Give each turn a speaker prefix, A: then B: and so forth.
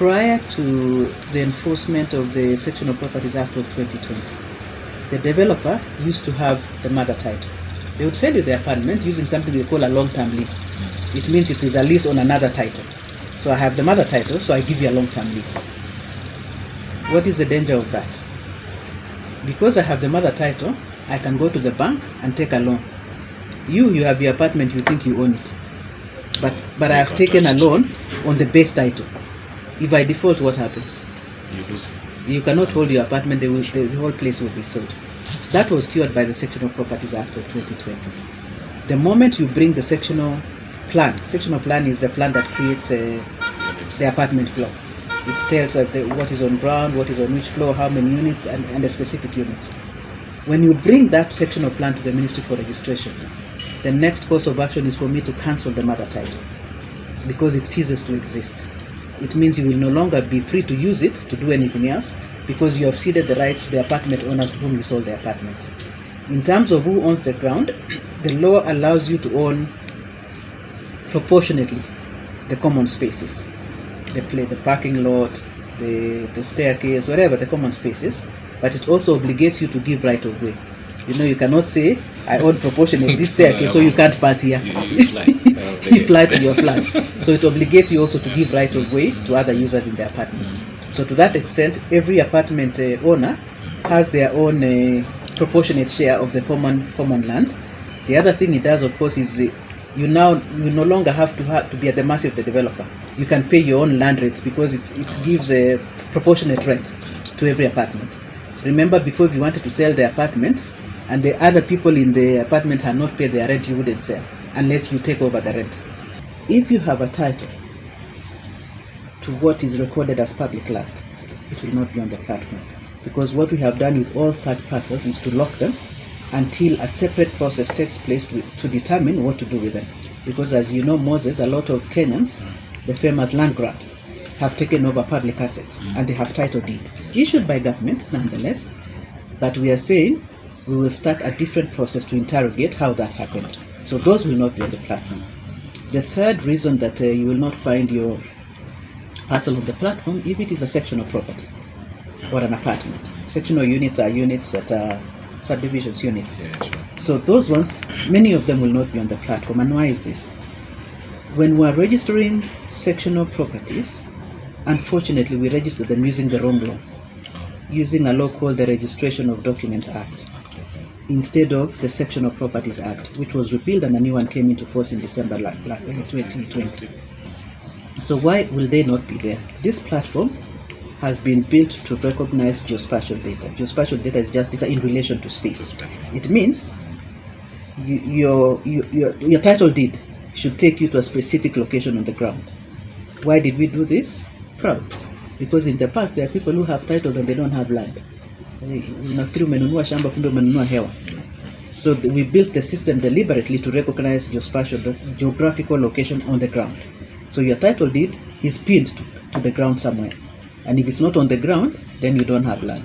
A: prior to the enforcement of the Sectional Properties Act of 2020, the developer used to have the mother title. They would sell you the apartment using something they call a long-term lease. It means it is a lease on another title. So I have the mother title, so I give you a long-term lease. What is the danger of that? Because I have the mother title, I can go to the bank and take a loan. You have your apartment, you think you own it. But I have taken a loan on the base title. If I default, what happens?
B: You lose.
A: You cannot hold your apartment, the whole place will be sold. So that was cured by the Sectional Properties Act of 2020. The moment you bring the sectional plan is the plan that creates the apartment block. It tells what is on ground, what is on which floor, how many units, and the specific units. When you bring that sectional plan to the Ministry for registration, the next course of action is for me to cancel the mother title because it ceases to exist. It means you will no longer be free to use it to do anything else because you have ceded the rights to the apartment owners to whom you sold the apartments. In terms of who owns the ground, the law allows you to own proportionately the common spaces, the parking lot, the staircase, whatever the common spaces, but it also obligates you to give right of way. You cannot say, I own proportionately this staircase, so you can't pass here. You fly to your flat. So it obligates you also to give right of way to other users in the apartment. So to that extent, every apartment owner has their own proportionate share of the common land. The other thing it does, of course, is you no longer have to be at the mercy of the developer. You can pay your own land rates because it gives a proportionate rent to every apartment. Remember, before, if you wanted to sell the apartment and the other people in the apartment had not paid their rent, you wouldn't sell unless you take over the rent. If you have a title to what is recorded as public land, it will not be on the platform, because what we have done with all such parcels is to lock them until a separate process takes place to determine what to do with them. Because as you know, Moses, a lot of Kenyans, the famous land grab, have taken over public assets and they have title deed issued by government nonetheless, but we are saying we will start a different process to interrogate how that happened. So those will not be on the platform. The third reason that you will not find your parcel on the platform, if it is a sectional property or an apartment. Sectional units are units that are subdivisions units.
B: Yeah, sure.
A: So those ones, many of them will not be on the platform. And why is this? When we are registering sectional properties, unfortunately we register them using the wrong law, using a law called the Registration of Documents Act, instead of the Sectional Properties Act, which was repealed and a new one came into force in December 2020. So why will they not be there? This platform has been built to recognize geospatial data. Geospatial data is just data in relation to space. It means your title deed should take you to a specific location on the ground. Why did we do this? Fraud. Because in the past there are people who have titles and they don't have land. So we built the system deliberately to recognize geospatial geographical location on the ground. So your title deed is pinned to the ground somewhere. And if it's not on the ground, then you don't have land.